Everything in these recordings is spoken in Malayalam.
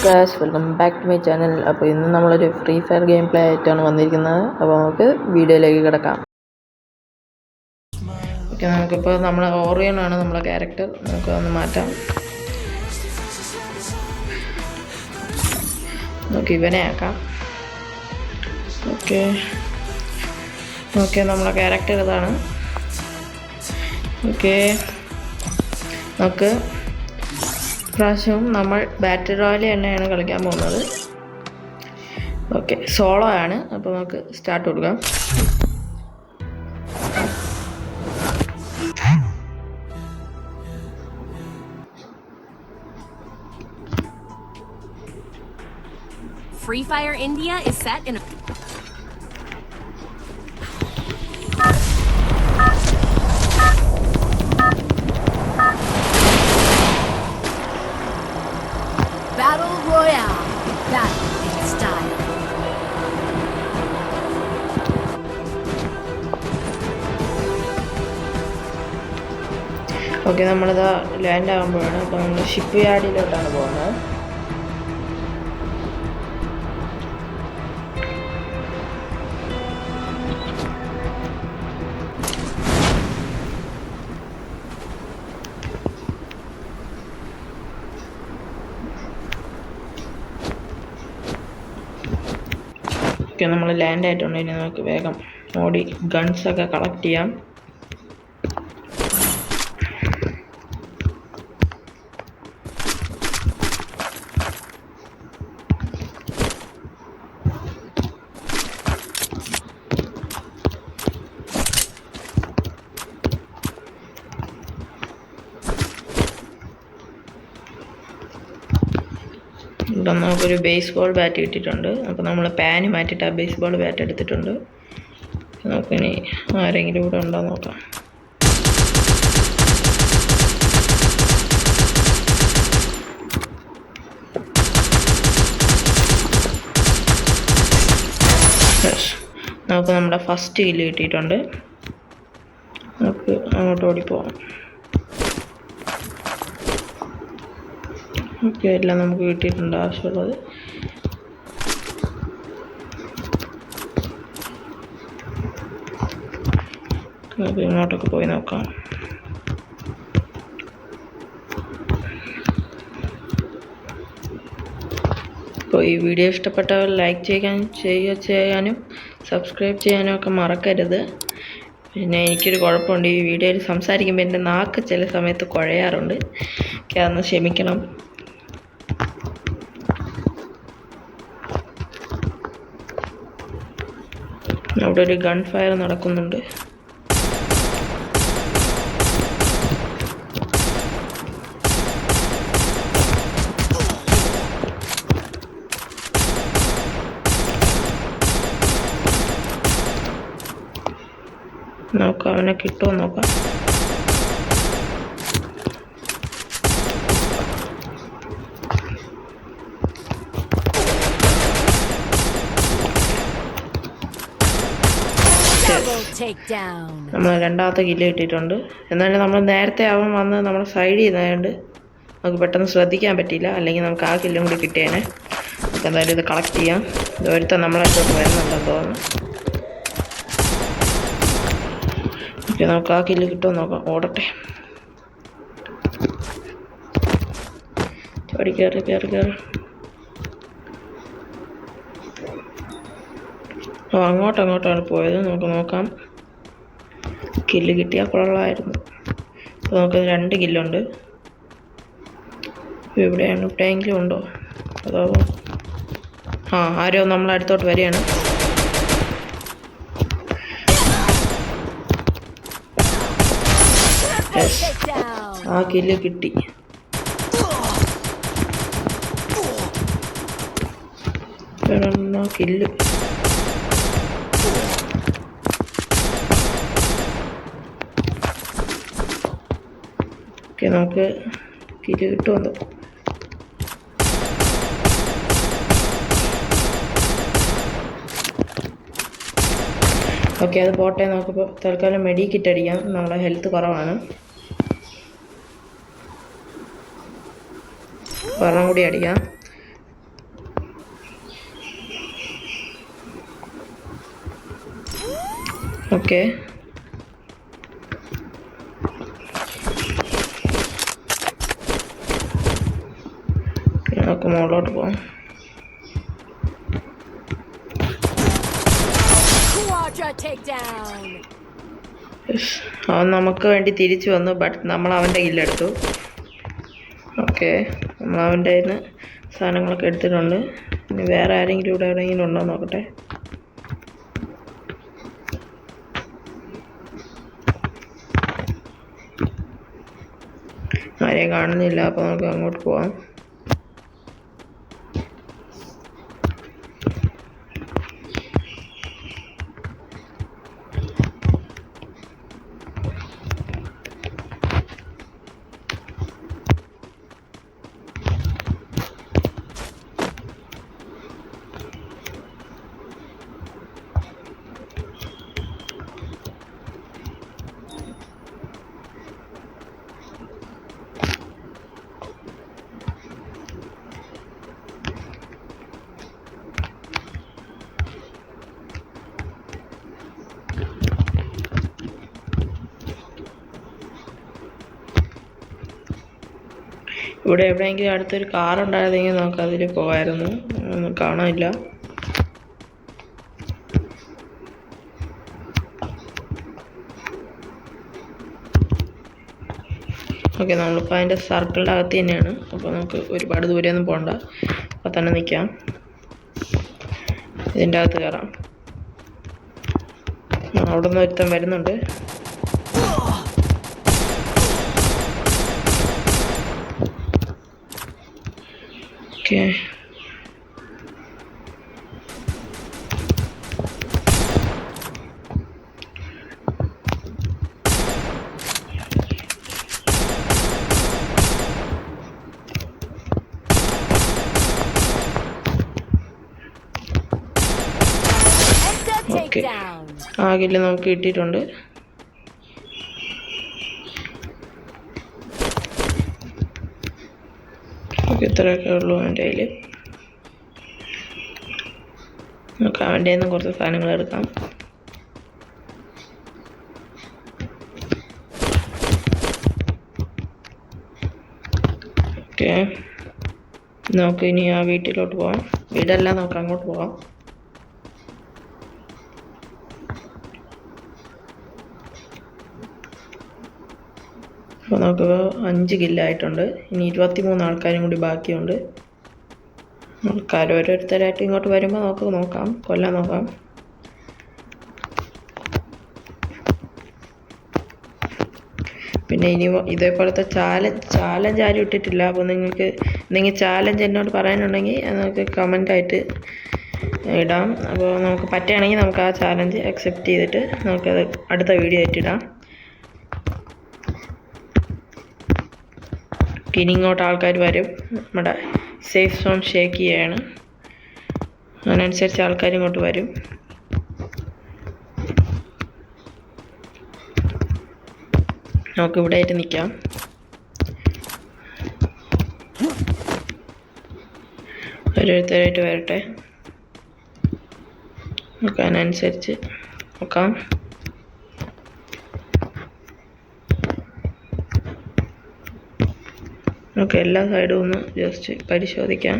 Guys welcome back to my channel. അപ്പോൾ ഇന്ന് നമ്മളൊരു ഫ്രീ ഫയർ ഗെയിം പ്ലേ ആയിട്ടാണ് വന്നിരിക്കുന്നത്. അപ്പോൾ നമുക്ക് വീഡിയോയിലേക്ക് കിടക്കാം. ഓക്കെ, നമുക്കിപ്പോൾ നമ്മൾ ഓറിയൻ ആണ് നമ്മളെ ക്യാരക്ടർ. നമുക്ക് ഒന്ന് മാറ്റാം. നമുക്ക് ഇവനെ ആക്കാം. ഓക്കെ ഓക്കെ നമ്മളെ ക്യാരക്ടർ ഇതാണ്. ഓക്കെ, നമുക്ക് പ്രാവശ്യവും നമ്മൾ ബാറ്റിൽ റോയൽ തന്നെയാണ് കളിക്കാൻ പോകുന്നത്. ഓക്കെ, സോളോ ആണ്. അപ്പോൾ നമുക്ക് സ്റ്റാർട്ട് കൊടുക്കാം. Free Fire India is set in a Battle Royale. Battle in style. Okay, നമ്മളിതാ ലാൻഡ് ആകുമ്പോഴാണ്. അപ്പോൾ നമ്മൾ ഷിപ്പ് യാർഡിലോട്ടാണ് പോകുന്നത്. ഓക്കെ, നമ്മൾ ലാൻഡ് ആയിട്ടുണ്ട്. ഇനി നമുക്ക് വേഗം ഓടി ഗൺസൊക്കെ കളക്ട് ചെയ്യാം. ഇവിടെ നമുക്കൊരു ബേസ്ബോൾ ബാറ്റ് കിട്ടിയിട്ടുണ്ട്. അപ്പോൾ നമ്മൾ പാന് മാറ്റിയിട്ട് ആ ബേസ്ബോൾ ബാറ്റ് എടുത്തിട്ടുണ്ട്. നമുക്കിനി ആരെങ്കിലും ഇവിടെ ഉണ്ടോ നോക്കാം. നമുക്ക് നമ്മുടെ ഫസ്റ്റ് കില്ല് കിട്ടിയിട്ടുണ്ട്. നമുക്ക് അങ്ങോട്ട് ഓടിപ്പോവാം. ഓക്കെ, എല്ലാം നമുക്ക് കിട്ടിയിട്ടുണ്ട് ആവശ്യമുള്ളത്. നമുക്ക് ഇങ്ങോട്ടൊക്കെ പോയി നോക്കാം. അപ്പോൾ ഈ വീഡിയോ ഇഷ്ടപ്പെട്ടവർ ലൈക്ക് ചെയ്യാനും സബ്സ്ക്രൈബ് ചെയ്യാനും ഒക്കെ മറക്കരുത്. പിന്നെ എനിക്കൊരു കുഴപ്പമുണ്ട്, ഈ വീഡിയോയിൽ സംസാരിക്കുമ്പോൾ എൻ്റെ നാക്ക് ചില സമയത്ത് കുഴയാറുണ്ട്. ഒക്കെ അതൊന്ന് ക്ഷമിക്കണം. അവിടെ ഒരു ഗൺ ഫയർ നടക്കുന്നുണ്ട്. നോക്കാം, അവനെ കിട്ടുമോ നോക്കാം. നമ്മൾ രണ്ടാമത്തെ കില്ല് കിട്ടിയിട്ടുണ്ട്. എന്നാലും നമ്മൾ നേരത്തെ അവൻ വന്ന് നമ്മുടെ സൈഡിൽ ചെയ്യുന്നതുകൊണ്ട് നമുക്ക് പെട്ടെന്ന് ശ്രദ്ധിക്കാൻ പറ്റിയില്ല. അല്ലെങ്കിൽ നമുക്ക് ആ കില്ലും കൂടി കിട്ടിയേനെ. നമുക്ക് എന്തായാലും ഇത് കളക്ട് ചെയ്യാം. ഇത് ഒരുത്തൻ നമ്മളടുത്തോട്ട് വരുന്നുണ്ടെന്ന് തോന്നുന്നു. ഓക്കെ, നമുക്ക് ആ കില്ല് കിട്ടുമോ നോക്കാം. ഓടട്ടെ. ചാടി കയറി. അങ്ങോട്ടാണ് പോയത്. നമുക്ക് നോക്കാം. കില്ല് കിട്ടിയാൽ കൊള്ളാമായിരുന്നു. അപ്പോൾ നമുക്ക് 2 കില്ലുണ്ട്. എവിടെയാണ്? എവിടെയെങ്കിലും ഉണ്ടോ? അതോ ആരോ നമ്മളടുത്തോട്ട് വരികയാണ്. ആ കില്ല് കിട്ടി. കില്ല് ഓക്കെ, നമുക്ക് കില്ല് കിട്ടുമല്ലോ. ഓക്കെ, അത് പോട്ടെ. നമുക്കിപ്പോൾ തൽക്കാലം മെഡി കിറ്റ് അടിക്കാം. നമ്മളെ ഹെൽത്ത് കുറവാണ്. ഒരെണ്ണം കൂടി അടിക്കാം. ഓക്കെ, നമുക്ക് മുകളിലോട്ട് പോകാം. Quadra takedown. അവൻ നമുക്ക് വേണ്ടി തിരിച്ചു വന്നു, ബട്ട് നമ്മൾ അവൻ്റെ കില്ലെടുത്തു. ഓക്കെ, നമ്മൾ അവൻ്റെ കയ്യിൽ നിന്ന് സാധനങ്ങളൊക്കെ എടുത്തിട്ടുണ്ട്. ഇനി വേറെ ആരെങ്കിലും ഇവിടെ എവിടെയെങ്കിലും ഉണ്ടോ നോക്കട്ടെ. ആരെയും കാണുന്നില്ല, അപ്പോൾ നമുക്ക് അങ്ങോട്ട് പോവാം. ഇവിടെ എവിടെയെങ്കിലും അടുത്തൊരു കാർ ഉണ്ടായിരുന്നെങ്കിൽ നമുക്ക് അതിൽ പോകാമായിരുന്നു. ഒന്നും കാണാനില്ല. ഓക്കെ, നമ്മളിപ്പോൾ അതിൻ്റെ സർക്കിളിൻ്റെ അകത്ത് തന്നെയാണ്. അപ്പോൾ നമുക്ക് ഒരുപാട് ദൂരെയൊന്നും പോകണ്ട, അപ്പോൾ തന്നെ നിൽക്കാം. ഇതിൻ്റെ അകത്ത് കയറാം. അവിടെ നിന്ന് ഒരുത്തൻ വരുന്നുണ്ട്. ഓക്കെ, ആ കില്ല് നമുക്ക് കിട്ടിയിട്ടുണ്ട്. ഇത്രയൊക്കെ ഉള്ളൂ എൻ്റെ കയ്യിൽ. നമുക്ക് അവൻ്റെ നിന്ന് കുറച്ച് സാധനങ്ങൾ എടുക്കാം. ഓക്കെ, നമുക്ക് ഇനി ആ വീട്ടിലോട്ട് പോകാം. വീടല്ല, നമുക്ക് അങ്ങോട്ട് പോകാം. അപ്പോൾ നമുക്ക് 5 കില്ലായിട്ടുണ്ട്. ഇനി 23 ആൾക്കാരും കൂടി ബാക്കിയുണ്ട്. ആൾക്കാർ ഓരോരുത്തരായിട്ട് ഇങ്ങോട്ട് വരുമ്പോൾ നമുക്ക് നോക്കാം, കൊല്ലാൻ നോക്കാം. പിന്നെ ഇനി ഇതേപോലത്തെ ചാലഞ്ച് ആരും ഇട്ടിട്ടില്ല. അപ്പോൾ നിങ്ങൾക്ക് എന്തെങ്കിലും ചാലഞ്ച് എന്നോട് പറയാനുണ്ടെങ്കിൽ നമുക്ക് കമൻ്റായിട്ട് ഇടാം. അപ്പോൾ നമുക്ക് പറ്റുകയാണെങ്കിൽ നമുക്ക് ആ ചാലഞ്ച് അക്സെപ്റ്റ് ചെയ്തിട്ട് നമുക്കത് അടുത്ത വീഡിയോ ആയിട്ടിടാം. ഇനി ഇങ്ങോട്ട് ആൾക്കാർ വരും. നമ്മുടെ സേഫ് സോൺ ഷേക്ക് ചെയ്യാണ്, അതിനനുസരിച്ച് ആൾക്കാർ ഇങ്ങോട്ട് വരും. നമുക്ക് ഇവിടെ ആയിട്ട് നിൽക്കാം. ഓരോരുത്തരായിട്ട് വരട്ടെ, നമുക്ക് അതിനനുസരിച്ച് നോക്കാം. നമുക്ക് എല്ലാ സൈഡും ഒന്ന് ജസ്റ്റ് പരിശോധിക്കാം.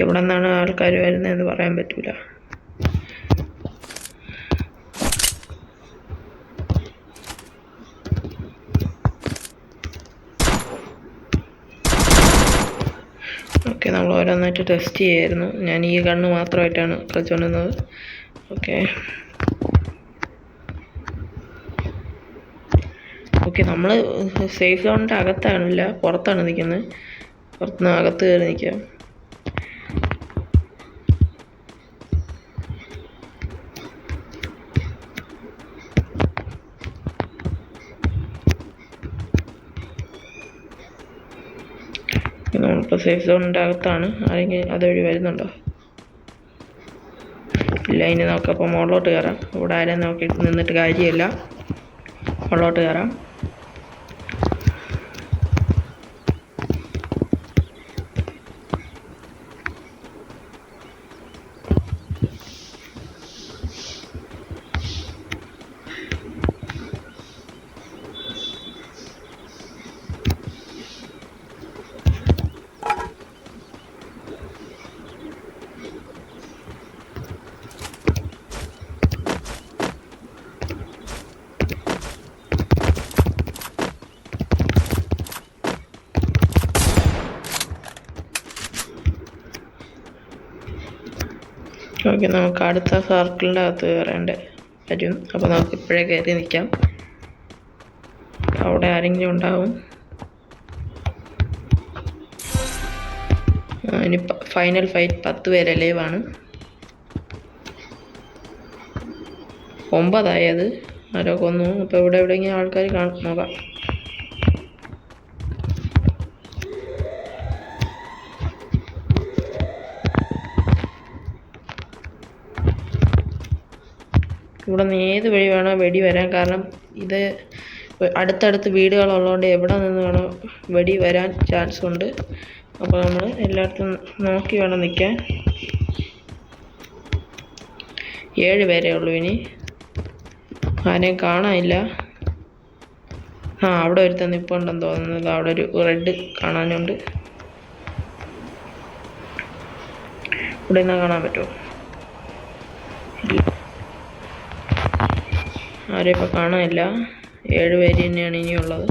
എവിടെ നിന്നാണ് ആൾക്കാർ വരുന്നതെന്ന് പറയാൻ പറ്റില്ല. ഓക്കെ, നമ്മൾ ഓരോന്നായിട്ട് ടെസ്റ്റ് ചെയ്യായിരുന്നു. ഞാൻ ഈ ഗണ്ണ് മാത്രമായിട്ടാണ് കളിച്ചുകൊണ്ടിരുന്നത്. ഓക്കെ, നമ്മൾ സേഫ് സോണിൻ്റെ അകത്താണില്ല, പുറത്താണ് നിൽക്കുന്നത്. പുറത്തുനിന്ന് അകത്ത് കയറി നിൽക്കാം. നമ്മളിപ്പോൾ സേഫ് സോണിൻ്റെ അകത്താണ്. ആരെങ്കിലും അതുവഴി വരുന്നുണ്ടോ? ഇല്ല. ഇനി നമുക്കപ്പോൾ മുകളിലോട്ട് കയറാം. ഇവിടെ ആരെയും നമുക്ക് നിന്നിട്ട് കാര്യമില്ല, മുകളിലോട്ട് കയറാം. ഓക്കെ, നമുക്ക് അടുത്ത സർക്കിളിൻ്റെ അകത്ത് കയറേണ്ട വരും. അപ്പോൾ നമുക്ക് ഇപ്പോഴേ കയറി നിൽക്കാം. അവിടെ ആരെങ്കിലും ഉണ്ടാവും. ഇനി ഫൈനൽ ഫൈറ്റ് 10 പേര് ലൈവാണ്. 9 ആയത് ആരോ കൊന്നു. അപ്പോൾ ഇവിടെ എവിടെയെങ്കിലും ആൾക്കാർ നോക്കാം. ഇവിടെ നിന്ന് ഏത് വഴി വേണോ വെടി വരാൻ. കാരണം ഇത് അടുത്തടുത്ത് വീടുകളുള്ളതുകൊണ്ട് എവിടെ നിന്ന് വേണോ വെടി വരാൻ ചാൻസ് ഉണ്ട്. അപ്പോൾ നമ്മൾ എല്ലായിടത്തും നോക്കി വേണം നിൽക്കാൻ. 7 പേരേ ഉള്ളൂ. ഇനി ആരെയും കാണാനില്ല. അവിടെ ഒരുത്തൻ നിൽപ്പുണ്ടെന്ന് തോന്നുന്നത്. അവിടെ ഒരു റെഡ് കാണാനുണ്ട്. ഇവിടെ നിന്നാ കാണാൻ പറ്റുമോ? ആരും ഇപ്പോൾ കാണാനില്ല. 7 പേര് തന്നെയാണ് ഇനിയുള്ളത്.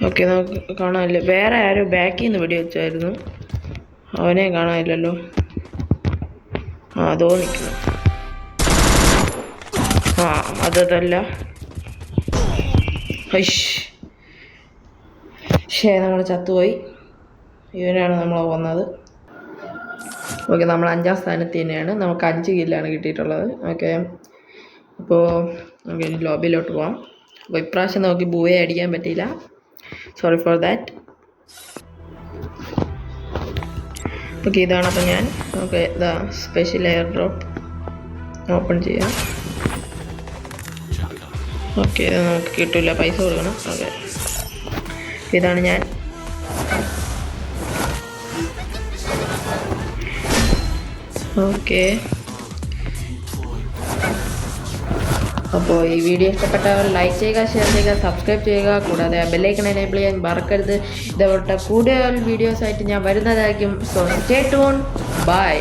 ഓക്കെ, നമുക്ക് കാണാനില്ല. വേറെ ആരോ ബാക്കിൽ നിന്ന് വെടി വെച്ചായിരുന്നു. അവനെ കാണാനില്ലല്ലോ. അതോ നിൽക്കുന്നു. അതല്ല. നമ്മൾ ചത്തുപോയി. ഇവനാണ് നമ്മൾ വന്നത്. ഓക്കെ, നമ്മൾ 5ാം സ്ഥാനത്ത് തന്നെയാണ്. നമുക്ക് 5 കില്ലാണ് കിട്ടിയിട്ടുള്ളത്. ഓക്കെ, അപ്പോൾ നമുക്ക് ഇനി ലോബിയിലോട്ട് പോവാം. അപ്പോൾ ഇപ്രാവശ്യം നമുക്ക് ബൂയെ അടിക്കാൻ പറ്റിയില്ല. Sorry for that. ഓക്കെ, ഇതാണ്. അപ്പോൾ ഞാൻ ഇതാ സ്പെഷ്യൽ എയർ ഡ്രോപ്പ് ഓപ്പൺ ചെയ്യാം. ഓക്കെ, നമുക്ക് കിട്ടില്ല, പൈസ കൊടുക്കണം. ഓക്കെ, ഇതാണ് ഞാൻ. ഓക്കെ, അപ്പോൾ ഈ വീഡിയോ ഇഷ്ടപ്പെട്ടവർ ലൈക്ക് ചെയ്യുക, ഷെയർ ചെയ്യുക, സബ്സ്ക്രൈബ് ചെയ്യുക. കൂടാതെ ബെല്ലൈക്കൺ എനേബിൾ ചെയ്യാൻ മറക്കരുത്. ഇതേപോലത്തെ കൂടുതൽ വീഡിയോസായിട്ട് ഞാൻ വരുന്നതായിരിക്കും. So stay tune. ബൈ.